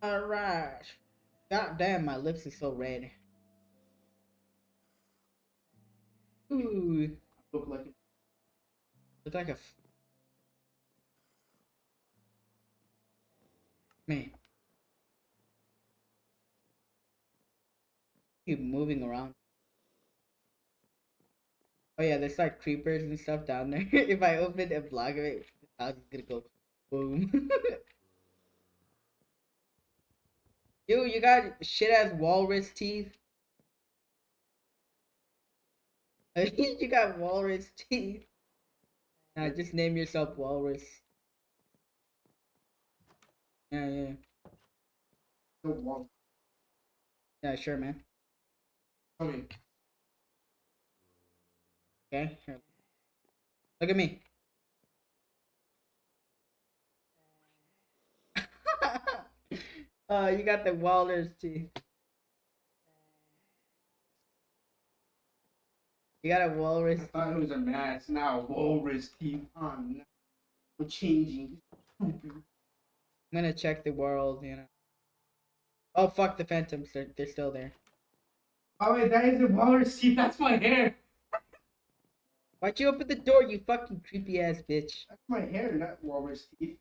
Alright. God damn, my lips are so red. Ooh. Look like it. Look like a man. Keep moving around. Oh yeah, there's like creepers and stuff down there. If I open a block of it, the house is gonna go boom. Dude, you got shit ass walrus teeth. You got walrus teeth. Just name yourself walrus. Yeah, yeah. The wall. Yeah, sure, man. I mean, Okay, here. Look at me. You got the walrus teeth. You got a walrus I teeth. thought it was a mask. Now walrus teeth on. We're changing. Stupid. I'm gonna check the world, you know. Oh fuck the phantoms, they're still there. Oh wait, that is a walrus teeth. That's my hair. Why'd you open the door, you fucking creepy ass bitch? That's my hair, not walrus teeth.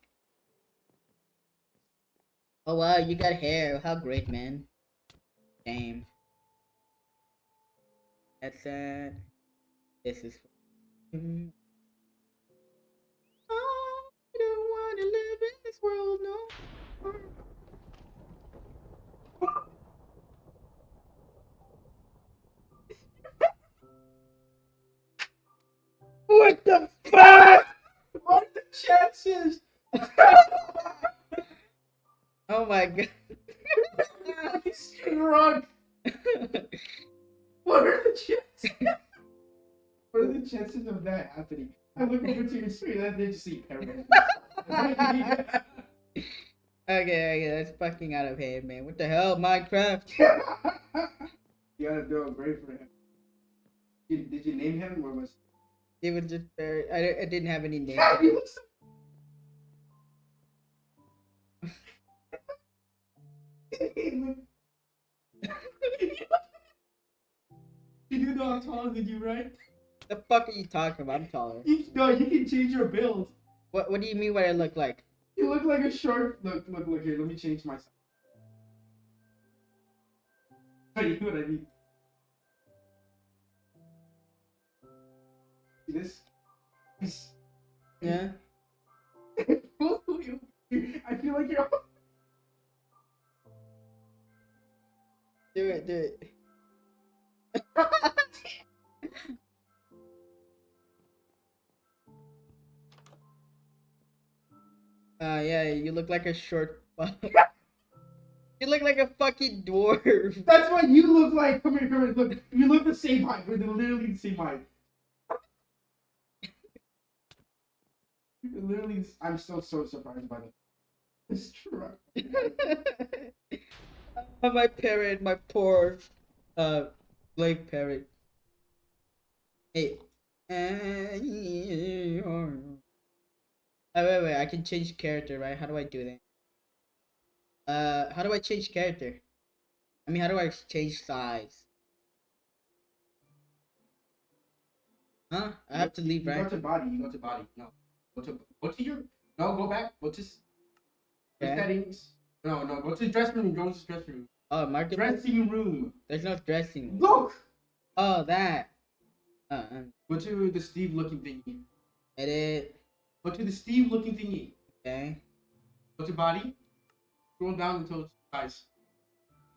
Oh wow, you got hair. How great, man. Damn. That's this is I don't wanna live in this world no more. What the fuck? What are the chances? Oh my god. He's drunk. What are the chances? What are the chances of that happening? I look over to your screen and then just see parrot. Okay, that's fucking out of hand, man. What the hell, Minecraft? You gotta do a great for him. Did you name him or was It was just very. I didn't have any name. he looks You do know I'm taller than you, right? The fuck are you talking about? I'm taller. No, you can change your build. What do you mean? What I look like? You look like a short. Look here. Let me change my. Tell you what I mean. See this? Yeah. I feel like you're. Do it. Do it. Yeah. You look like a short. You look like a fucking dwarf. That's what you look like. Come here. Look, you look the same height. We're literally the same height. Literally, I'm still so surprised by this. It's true. My parrot, my poor, slave parrot. Hey. Wait. I can change character, right? How do I do that? How do I change character? I mean, how do I change size? Huh? I have to leave, You right? go to body. You go to body. No. Go to your. No, go back. Go to Okay. settings. No. Go to the dressing room. Go to the dressing room. Oh, market. Dressing room. There's no dressing room. Look. Oh, that. Go to the Steve looking thingy. Edit. Go to the Steve looking thingy. Okay. Go to body. Scroll down until it's size.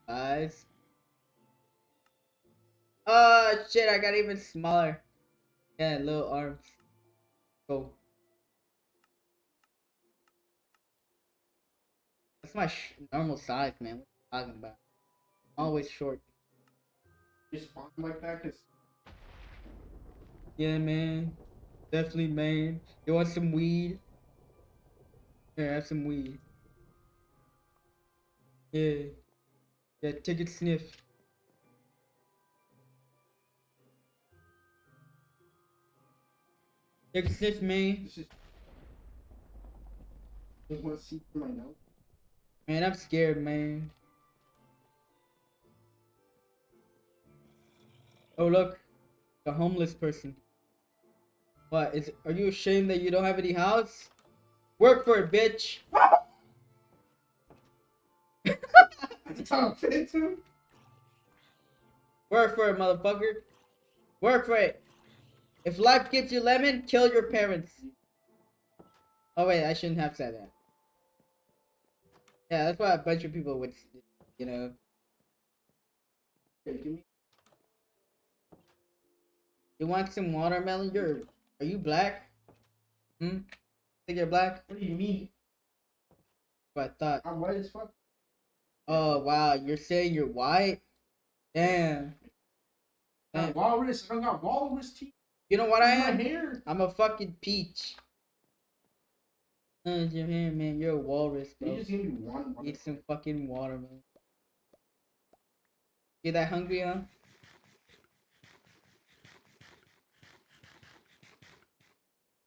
Size. Oh shit! I got even smaller. Yeah, little arms. Cool. That's my normal size, man. What are you talking about? I'm always short. You spawn like that because Yeah, man. Definitely, man. You want some weed? Here, have some weed. Yeah. Yeah, take a sniff. Take a sniff, man. this is. You want to see through my nose? Man, I'm scared, man. Oh look, the homeless person. What is? Are you ashamed that you don't have any house? Work for it, bitch. That's how I'm fit too. Work for it, motherfucker. Work for it. If life gives you lemon, kill your parents. Oh wait, I shouldn't have said that. Yeah, that's why a bunch of people would, you know. Okay, give me. You want some watermelon? Are you black? Hmm? Think you're black? What do you mean? What I thought. I'm white as fuck. Oh wow, you're saying you're white? Damn. I got Damn. walrus. I got walrus teeth You know what I in my am? hair. I'm a fucking peach. Your hair, man. You're a walrus, You bro. just give me one. Eat some fucking watermelon. You that hungry, huh?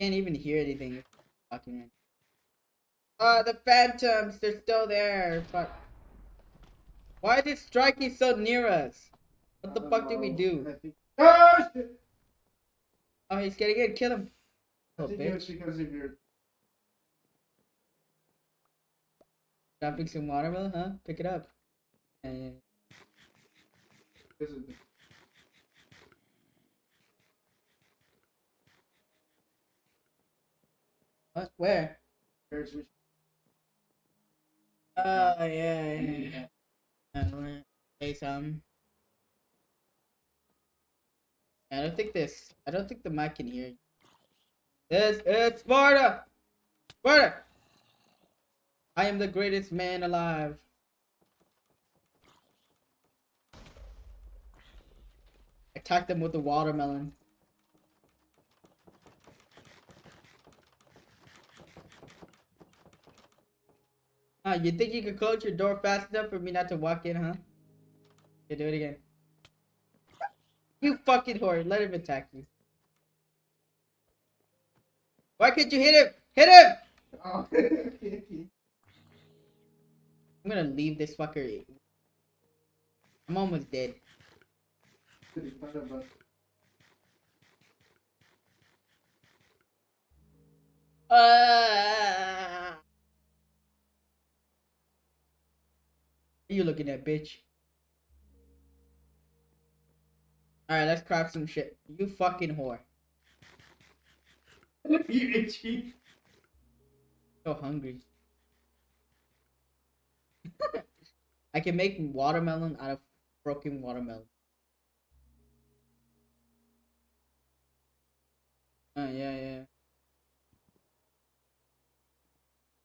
Can't even hear anything. Fucking right. Oh, the phantoms, they're still there. Fuck. Why is it striking so near us? What the fuck did we do? Ah, shit. Oh, he's getting in. Kill him. I Oh, think it was bitch. because of your. Dropping some watermelon, huh? Pick it up. And Because of the what? Where? Paris Mission. Oh, yeah. Say some. I don't think the mic can hear you. It's Sparta! Sparta! I am the greatest man alive. Attack them with the watermelon. You think you could close your door fast enough for me not to walk in, huh? Okay, do it again. You fucking whore, let him attack you. Why can't you hit him? Hit him! Oh, I'm gonna leave this fucker. I'm almost dead. What are you looking at, bitch? Alright, let's craft some shit. You fucking whore. You itchy. So hungry. I can make watermelon out of broken watermelon. Yeah.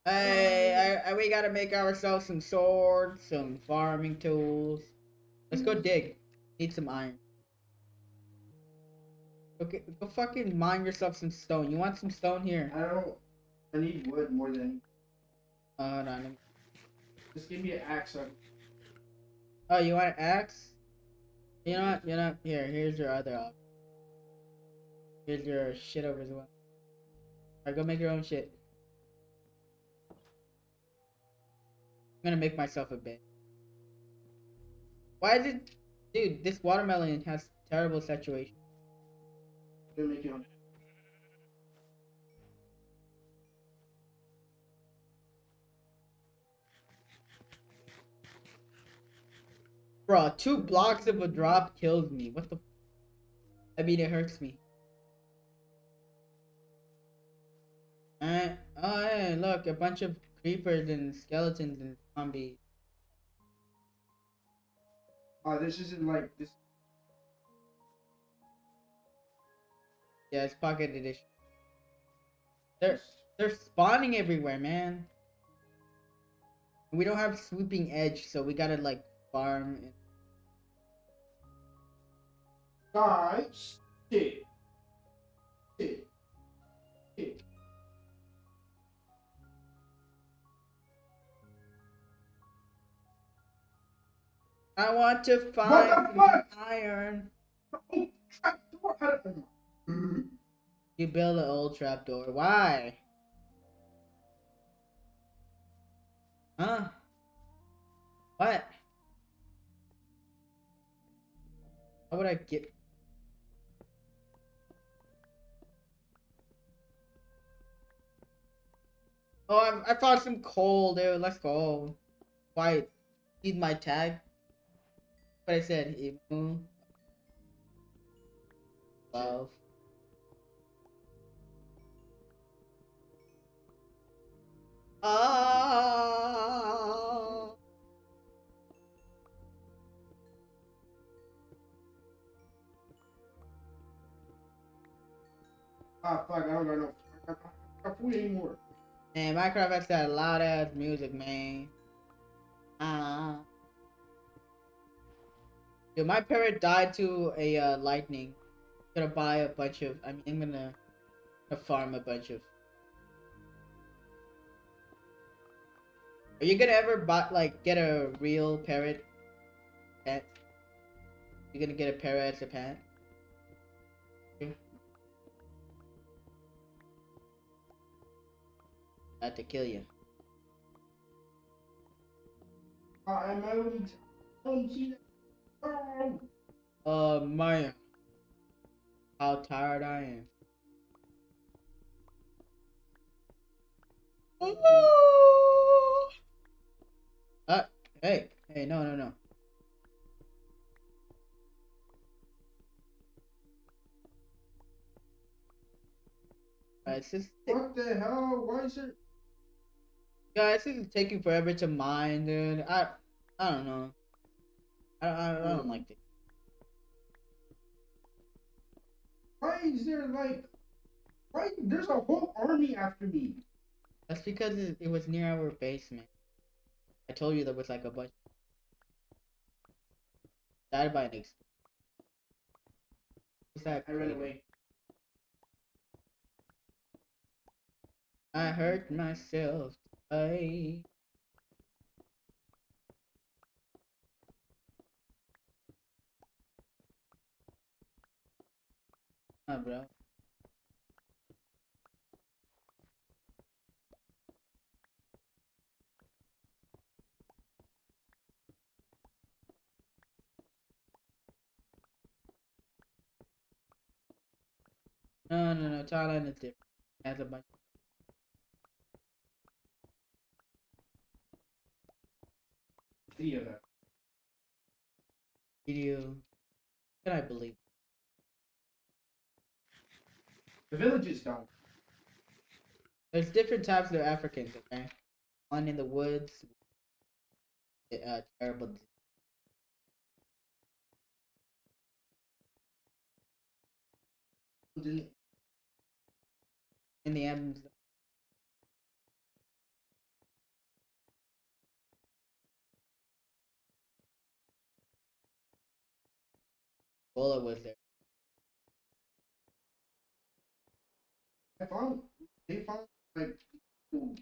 Hey, we gotta make ourselves some swords, some farming tools. Let's go dig. Need some iron. Okay, go fucking mine yourself some stone. You want some stone here? I need wood more than. Hold on. Just give me an axe. Oh, you want an axe? You know what? Here's your other option. Here's your shit over as well. Alright, go make your own shit. I'm gonna make myself a bed. Why is it... Dude, this watermelon has terrible saturation. Gonna make you. Bro, 2 blocks of a drop kills me. What the... I mean, it hurts me. Alright. Oh, hey, look. A bunch of creepers and skeletons and zombies. Oh, this isn't like this. Yeah, it's pocket edition. They're spawning everywhere, man. We don't have sweeping edge, so we gotta, like, farm. Guys, shit. I want to What find the fuck? iron. Oh, trapdoor. You build an old trapdoor. Why? Huh? What? How would I get? Oh, I found some coal, dude. Let's go. Why? Need my tag? What I said, Emu 12. Ah. Ah, fuck, I don't got no. I got food anymore. Man, Minecraft has that loud ass music, man. Ah. Dude, my parrot died to a lightning. I'm gonna buy a bunch of. I mean, I'm gonna farm a bunch of. Are you gonna ever buy get a real parrot pet? You gonna get a parrot as a pet? Not to kill you. I'm only. Don't see that. Oh. Man, how tired I am. Uh, hey, no. It's just, What the hell? Why is it? guys, this is taking forever to mine, dude. I don't know. I don't like it. Why is there like? Why? There's a whole army after me. That's because it was near our basement. I told you there was like a bunch. Died by an explosion. What's that? I ran away. I hurt myself. I. Bro. No. Thailand is different. It has a bunch of Video that. video. Can I believe? The villages don't. There's different types of Africans, okay? One in the woods. Terrible. In the Amazon. Ebola was there. I found. They found like food.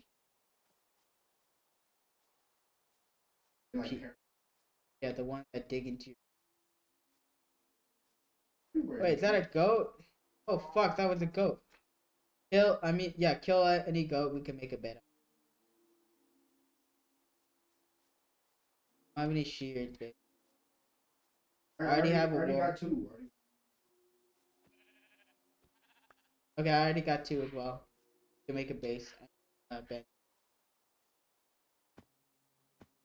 Like Yeah, the one that dig into your. everywhere. Wait, is that a goat? Oh fuck, that was a goat. Kill any goat, we can make a bed. I don't have any shears, babe. I already have a already wall. got two. Okay, I already got two as well. To make a base. Bed.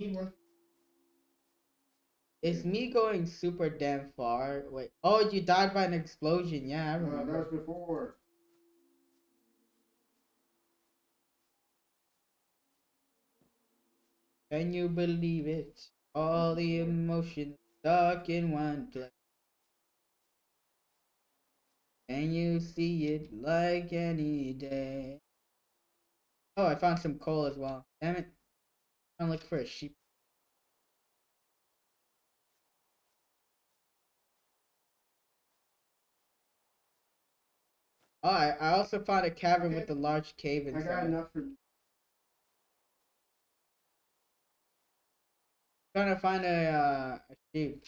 Need one. Is me going super damn far? Wait. Oh, you died by an explosion. Yeah, I That remember. was before. Can you believe it? All the emotions stuck in one place. Can you see it like any day? Oh, I found some coal as well. Damn it. I'm looking for a sheep. Oh, I also found a cavern with a large cave I got inside. enough for me. Trying to find a sheep.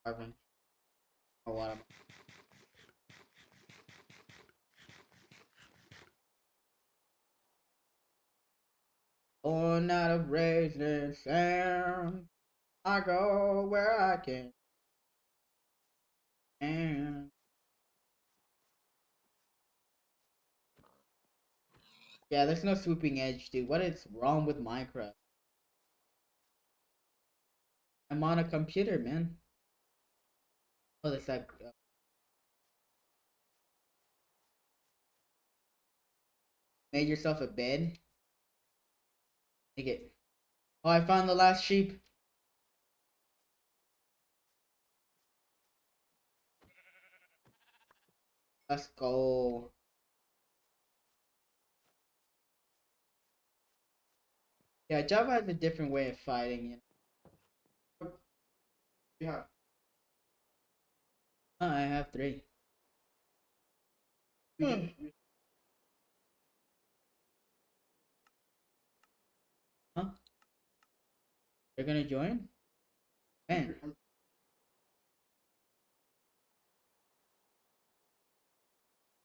Cavern. Oh, what am Born out of raisin sand. I go where I can. And yeah, there's no swooping edge, dude. What is wrong with Minecraft? I'm on a computer, man. Oh, that's like made yourself a bed. Take it. Oh, I found the last sheep. Let's go. Yeah, Java has a different way of fighting, you know. Yeah. Oh, I have 3. Hmm. Huh? They're gonna join? Man,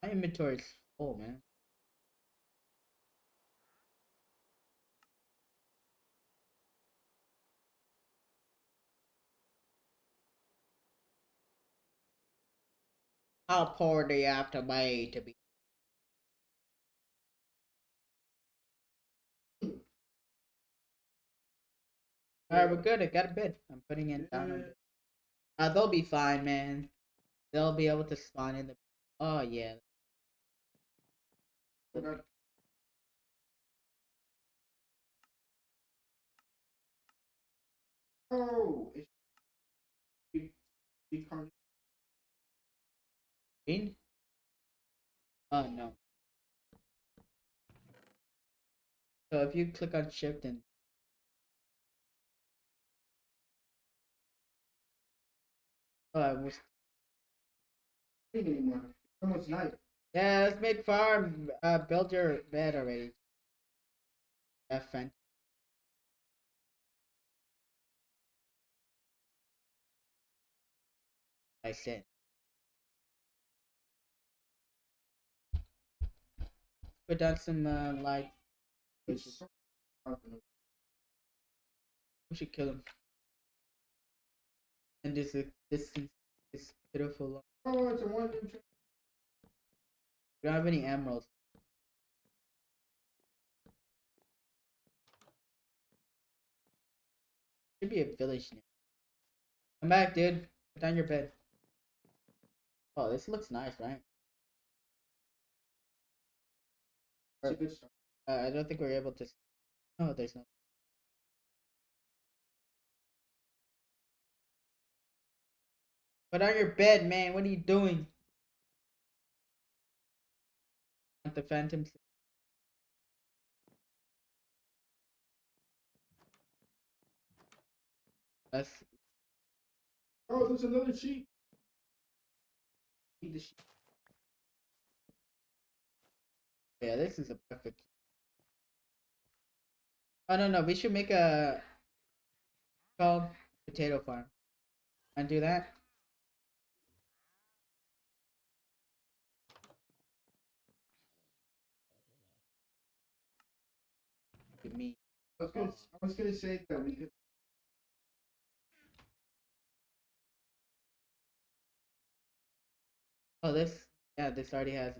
my inventory's full, man. How poor do you have to be to be? Alright, we're good. I got a bed. I'm putting it down on bed. They'll be fine, man. They'll be able to spawn in the. Oh yeah. Oh, it's becoming. Green? Oh no. So if you click on shift and oh, I was Anymore. It's almost night. yeah. Let's make farm. Build your bed already. That fence. I said. Put down some light. We It's so should kill him. And this is pitiful. oh, it's a one. We don't have any emeralds. Should be a village now. Come back, dude. Put down your bed. Oh, this looks nice, right? It's a good start. I don't think we're able to. Oh, there's no. Put on your bed, man. What are you doing? Want the phantoms? That's Oh, there's another sheep. Eat the sheep. yeah. This is a perfect. Oh no, no. We should make a called potato farm. And do that. Give me. I was gonna say that we could. Oh, this. Yeah, this already has.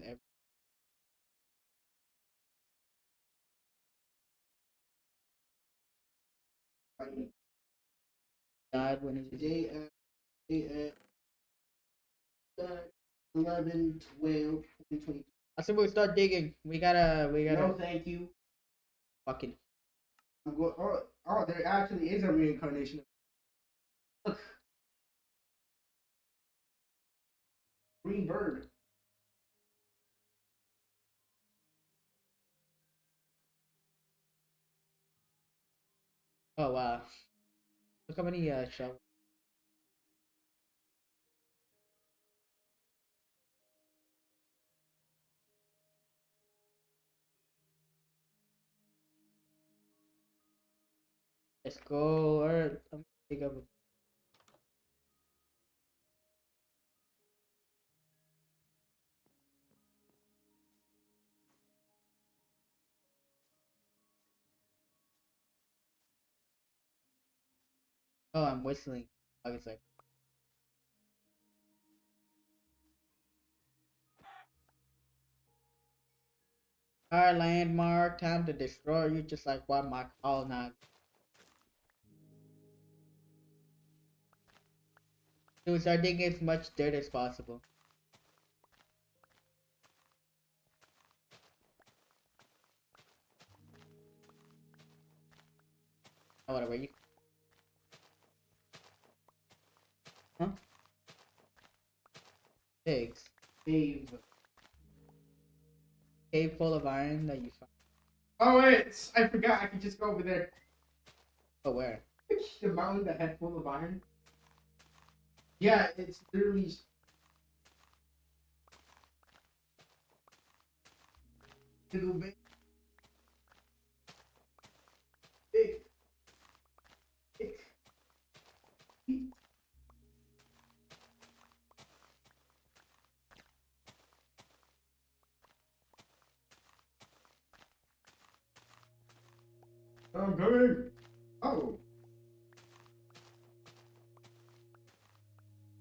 God, when is it? Today at 11/12/2020. I said we start digging. We gotta. No, thank you. Fucking. I'm going. Oh, there actually is a reincarnation. Look, green bird. Oh wow. Look how many shovels. Let's go. Alright. I'm gonna dig up. Oh, I'm whistling. I was like, our landmark, time to destroy you, just like what my call now. Dude, start digging as much dirt as possible. Oh, whatever you. Huh? Pigs. Cave. Cave full of iron that you found. Oh wait, I forgot. I could just go over there. Oh, where? The mountain that had full of iron. Yeah, it's literally. Little bit. Big. Big. I'm going. Oh.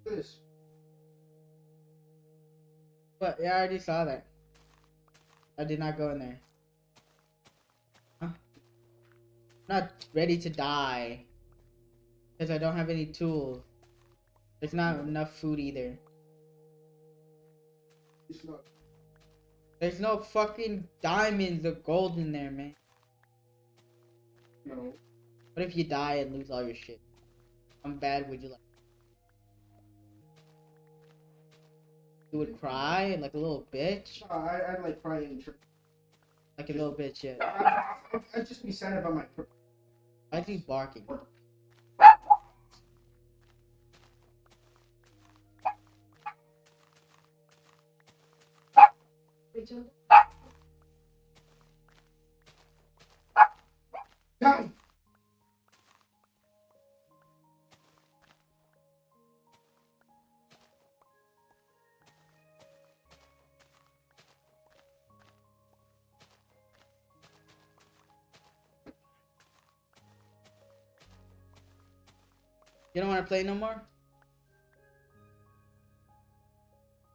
This. But yeah, I already saw that. I did not go in there. Huh? I'm not ready to die. Because I don't have any tools. There's not enough food either. It's not. There's no fucking diamonds or gold in there, man. No. What if you die and lose all your shit? How bad would you like? You would cry like a little bitch? No, I like crying. Like a little bitch, yeah. I'd just be sad about my. Why's he barking? Rachel. Die. You don't want to play no more?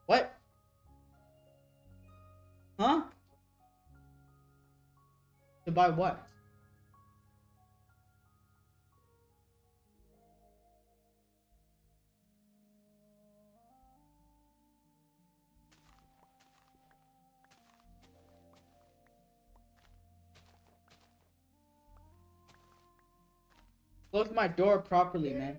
What? Huh? To buy what? Close my door properly, man.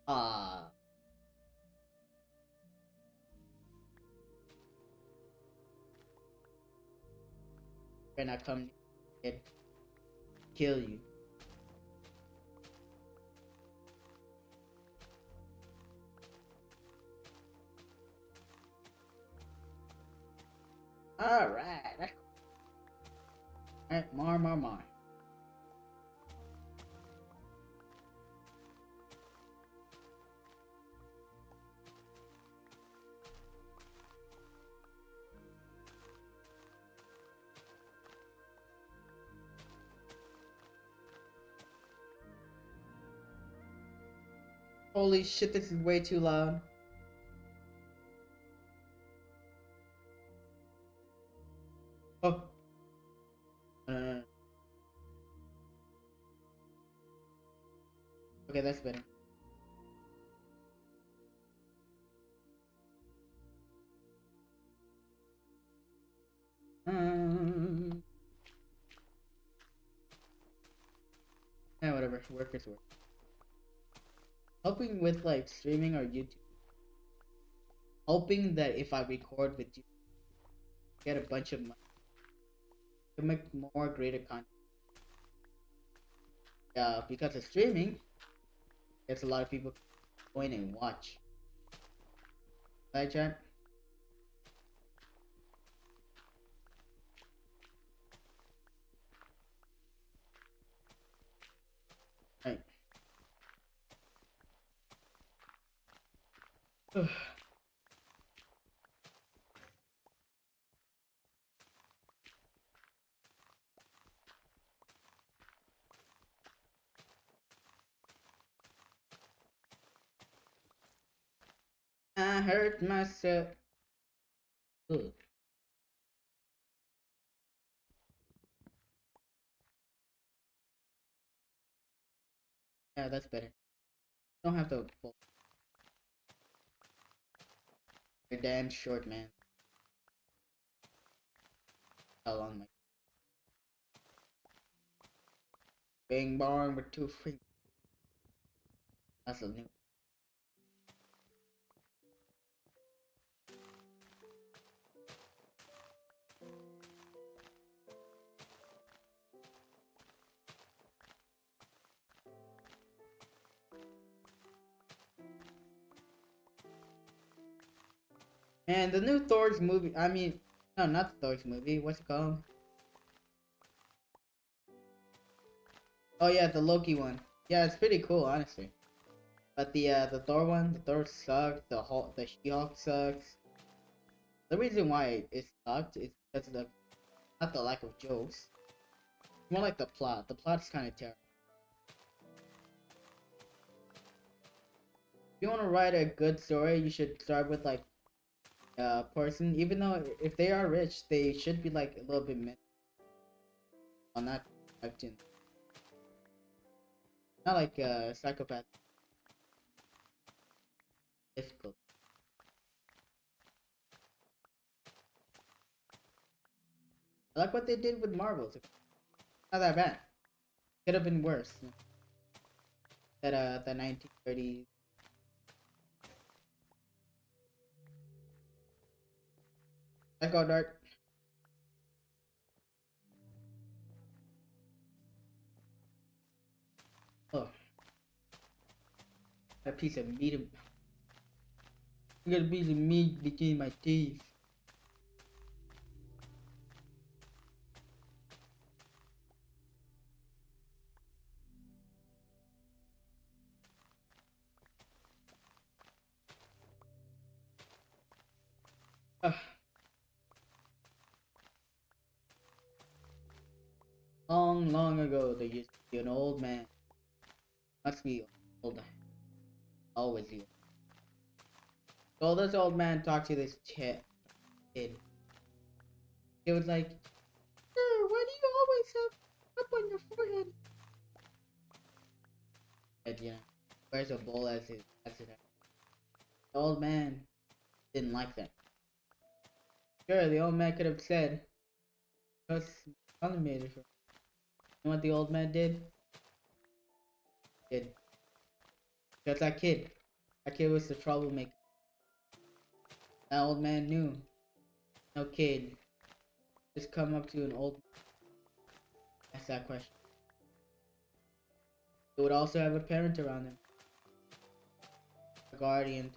Ah. When I come and kill you. Alright. Alright, more. Holy shit, this is way too loud. Oh. Okay, that's better. Yeah, whatever. Work is work. Helping with like streaming or YouTube. Hoping that if I record with you, get a bunch of money to make more greater content. Because of streaming, there's a lot of people join and watch. Right, chat? Right. I hurt myself. Ugh. Yeah, that's better. Don't have to fold. You're damn short, man. How long my being born with two fingers. That's a new. And the new Thor's movie. I mean, no, not the Thor's movie. What's it called? Oh yeah, the Loki one. Yeah, it's pretty cool, honestly. But the Thor one, the Thor sucked. The Hulk, the She-Hulk sucks. The reason why it sucked is because of the not the lack of jokes. More like the plot. The plot's kind of terrible. If you want to write a good story, you should start with like a person. Even though if they are rich, they should be like a little bit on that acting. Not like a psychopath. Difficult. I like what they did with Marvels. Not that bad. Could have been worse. That the 1930s. Echo Dark. Oh, a piece of meat. I got a piece of meat between my teeth. Ugh. Long, long ago, there used to be an old man. Must be old. Always you. So this old man talked to this kid. It was like, "Sir, why do you always have up on your forehead?" And you know, wears a bowl as it. The old man didn't like that. Sure, the old man could have said, "Because father made it for." You know what the old man did? Did because that kid was the troublemaker. That old man knew. No kid just come up to an old ask that question. He would also have a parent around him, a guardian.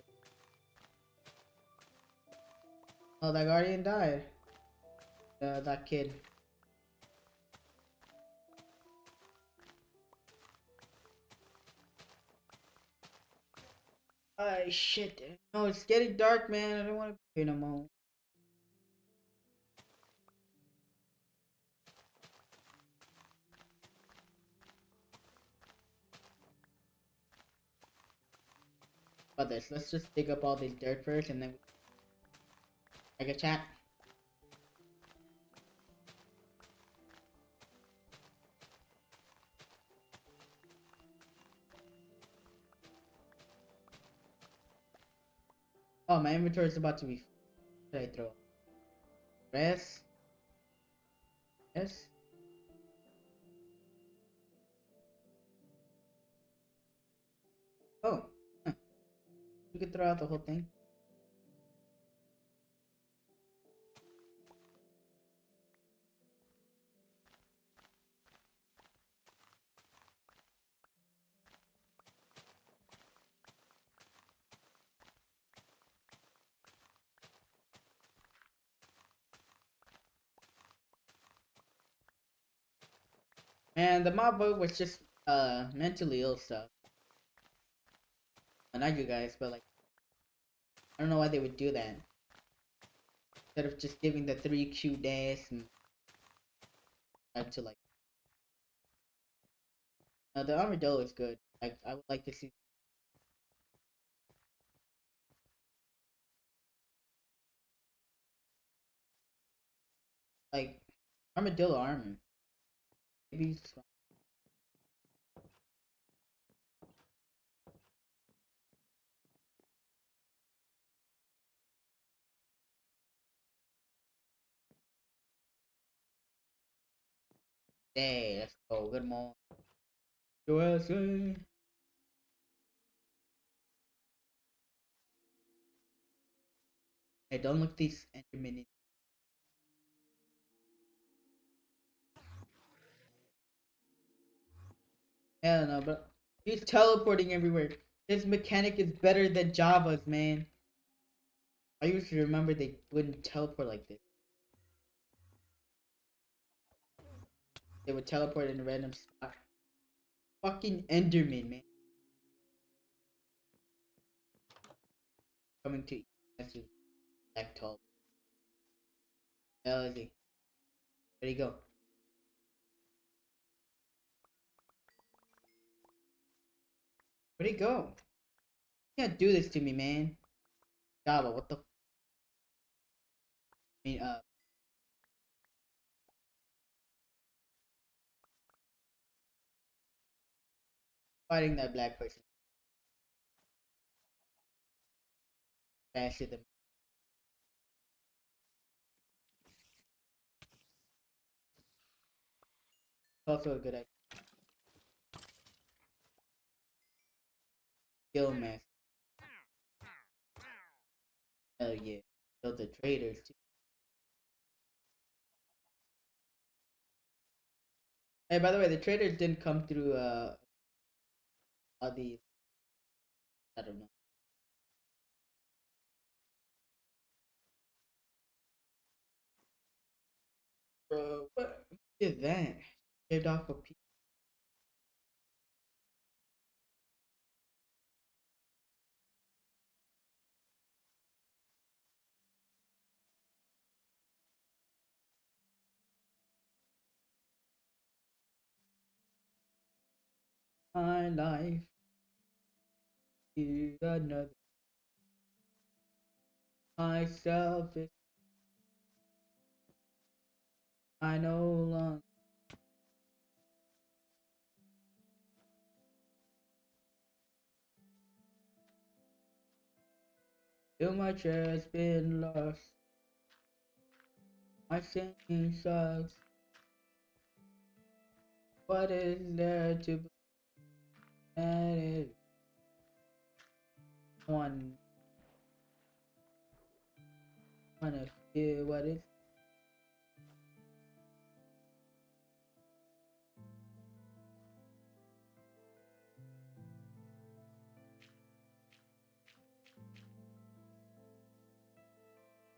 Oh, that guardian died. That kid. Oh shit. No, it's getting dark, man. I don't want to be here no more. About this. Let's just dig up all this dirt first and then make a chat. Oh, my inventory is about to be. What should I throw? Rest. Yes. Oh. Huh. You could throw out the whole thing. And the mob boat was just mentally ill stuff. Well, not you guys, but like I don't know why they would do that. Instead of just giving the 3Q days and try to like. The armadillo is good. Like I would like to see like armadillo armor. Maybe strong. Hey, let's go. Good morning. USA. Hey, don't look these intermittent. Hell no, but he's teleporting everywhere. His mechanic is better than Java's, man. I used to remember they wouldn't teleport like this. They would teleport in a random spot. Fucking Enderman, man. Coming to as you black tall. Hell is he? Where'd he go? Where'd he go? You can't do this to me, man. Java, what the? I mean, fighting that black person faster than. Also a good idea. Kill master. Hell yeah. Kill the traitors too. Hey, by the way, the traitors didn't come through all the I don't know. Bro, what is that? Shaved off a piece. My life is another. Myself is I no longer. Too much has been lost. My singing sucks. What is there to be added? One wanna feel what is.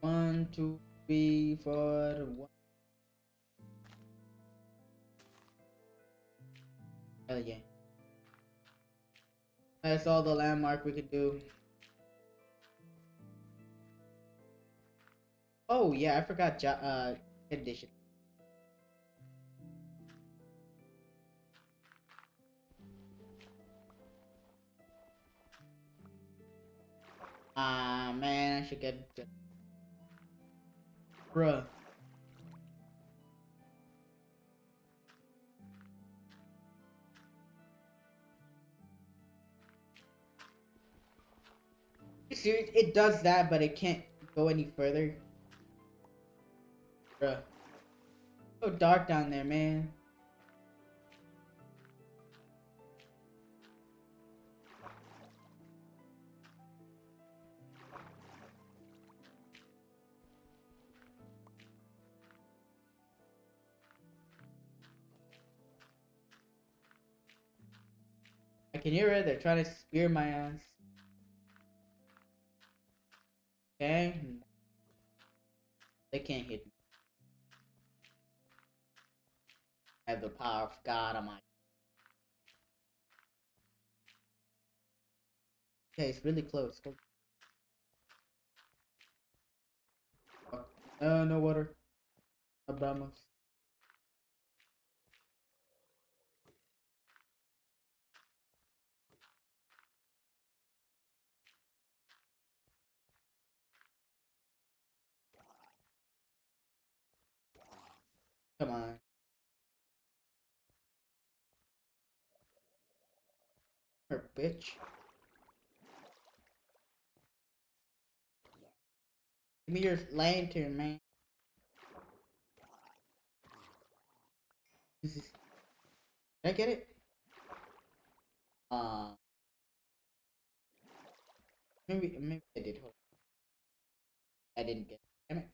One, two, three, four, one. Hell yeah. That's all the landmark we could do. Oh yeah, I forgot condition. Ah man, I should get bruh. Serious? It does that, but it can't go any further. Bruh. So dark down there, man. I can hear it. They're trying to spear my ass. Okay? They can't hit me. I have the power of God on my. Okay, it's really close. No water. Abramos. Come on. Her bitch. Give me your lantern, man. Did I get it? Uh, maybe I did. Hold on. I didn't get it. Damn it.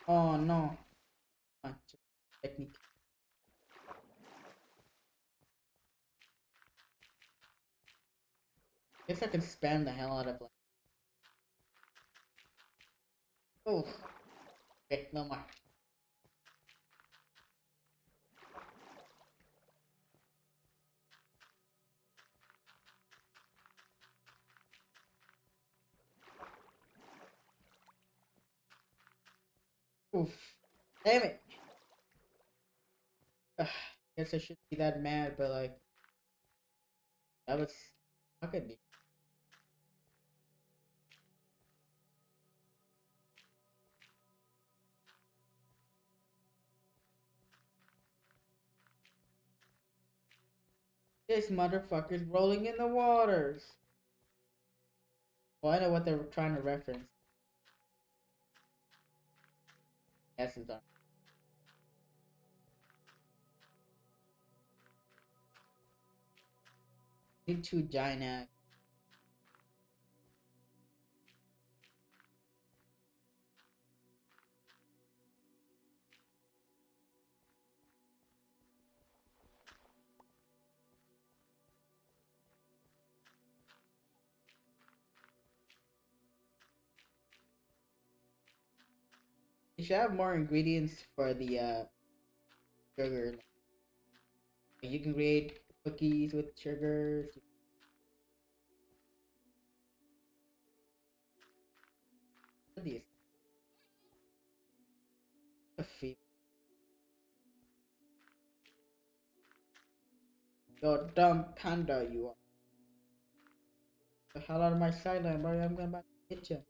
Oh no. Just technique. Guess I can spam the hell out of like. Oh. Okay, no more. Oof. Damn it. Ugh, guess I shouldn't be that mad, but like that was fucking me. This motherfucker's rolling in the waters. Well, I know what they're trying to reference. Yes, it's on. Need two giant ass. You should have more ingredients for the sugar. Like, you can create cookies with sugars. What are these? A feet. Yo, dumb panda, you are. The hell out of my sideline, bro. I'm gonna about to hit you.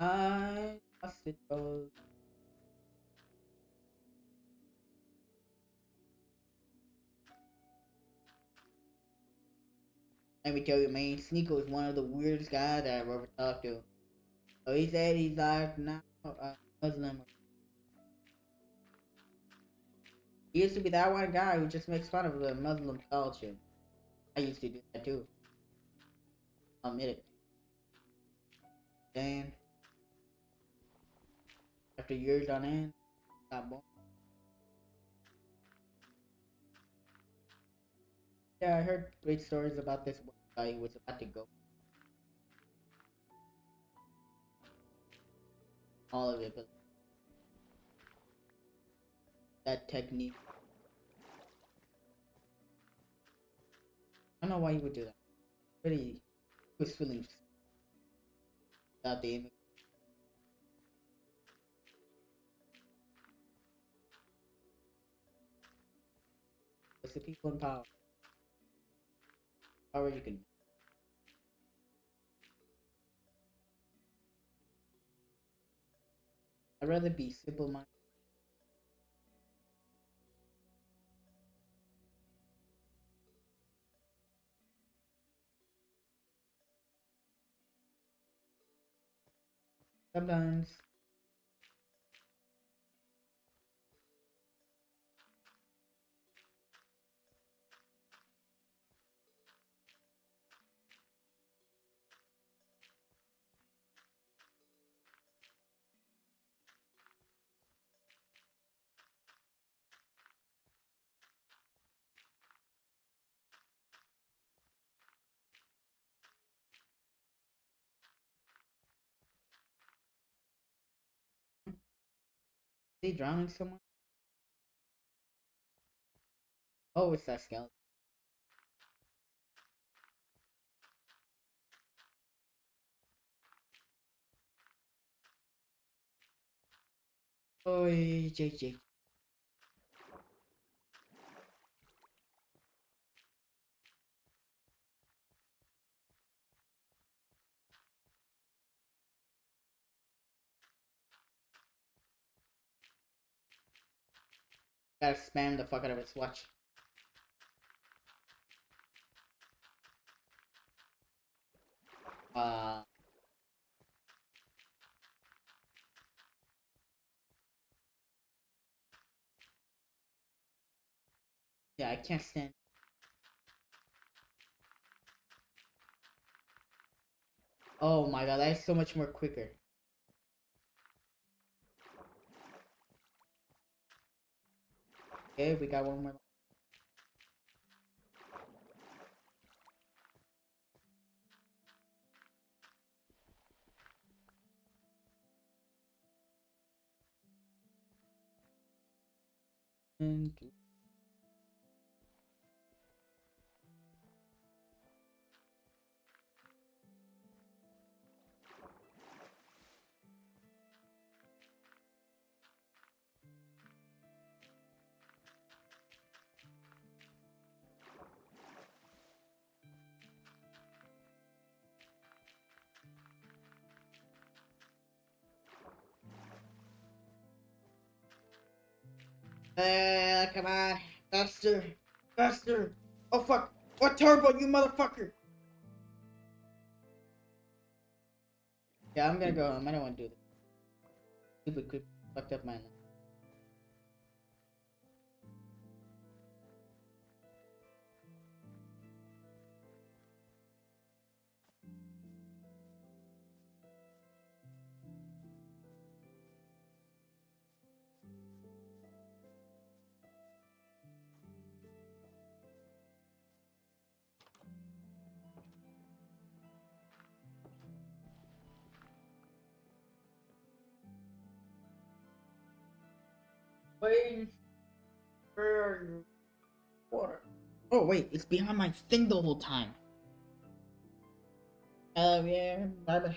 I lost it all. Let me tell you, man, Sneeko is one of the weirdest guys I've ever talked to. So he said he's like now Muslim. He used to be that one guy who just makes fun of the Muslim culture. I used to do that too. I'll admit it. Then, after years on end, got bored. Yeah, I heard great stories about this one guy who was about to go. All of it, but that technique. I don't know why he would do that. Really, he was feeling without the image. It's the people in power. Power you can. I'd rather be simple minded. Sometimes they drowning someone? Oh, it's that skeleton. Oh, JJ. Gotta spam the fuck out of its watch. Uh, yeah, I can't stand. Oh my god, that is so much more quicker. Okay, we got one more. And come on, faster, faster. Oh fuck! What turbo, you motherfucker! Yeah, I'm gonna go home. I don't want to do this. Stupid, quick, fucked up man. Wait for your water. Oh wait, it's behind my thing the whole time. Oh yeah, bye.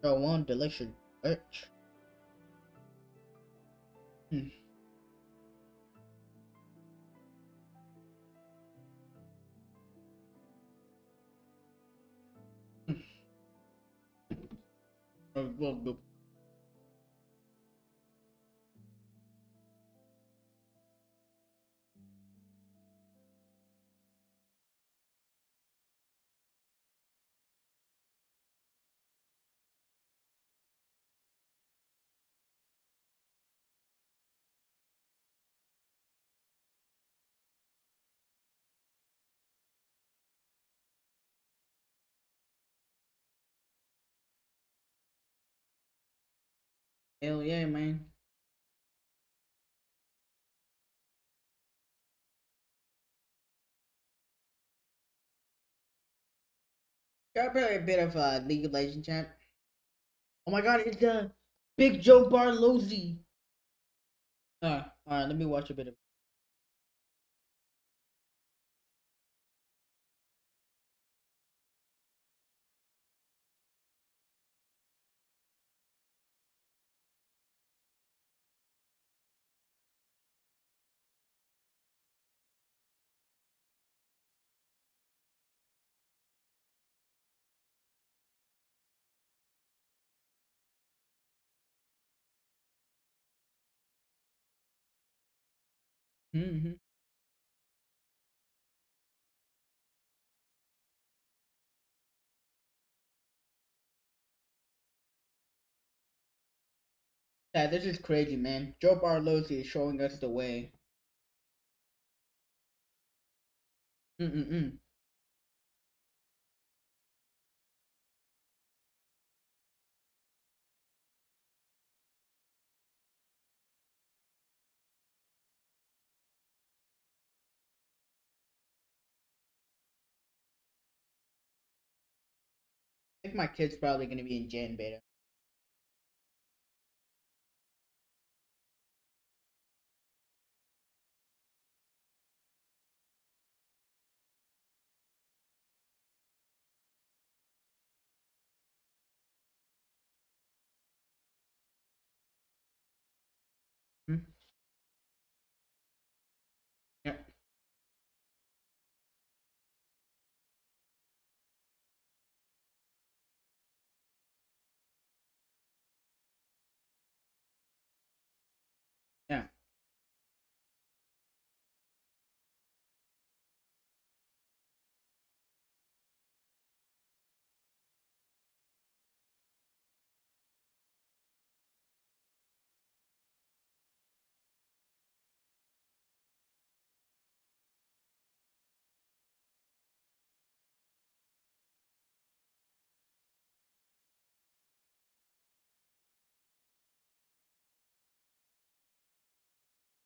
Oh, one delicious bitch. Hmm. Well, hell yeah, man. Got probably a bit of League of Legends chat. Oh my god, it's Big Joe Barlozzi. Alright, let me watch a bit of. Mm-hmm. Yeah, this is crazy, man. Joe Barlozzi is showing us the way. Mm-mm-mm. I think my kid's probably gonna be in Gen Beta.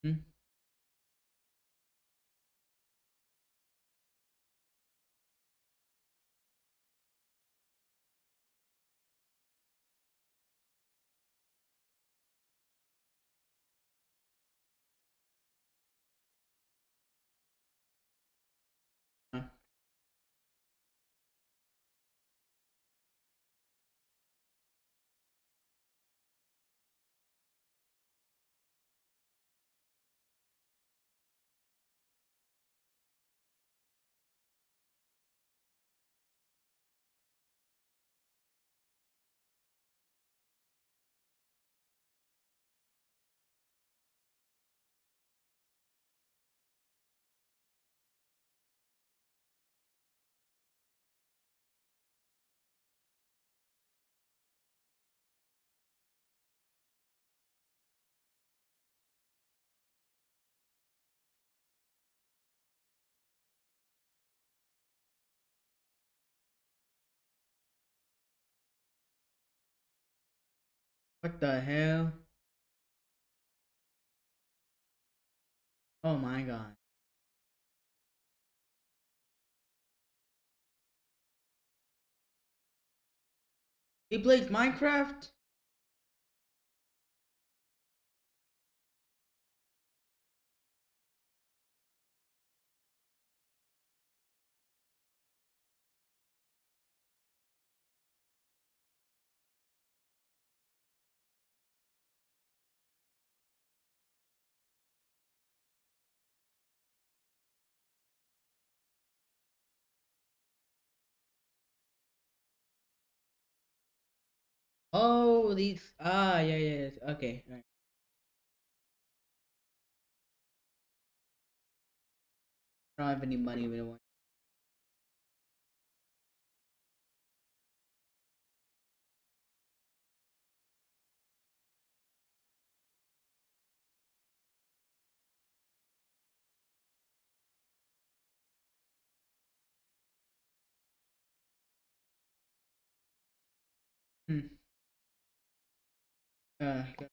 Hmm? Huh. What the hell? Oh my god. He plays Minecraft? Oh, these. Ah, yeah, yeah, yes. Okay. Right. I don't have any money. We don't want. Hmm.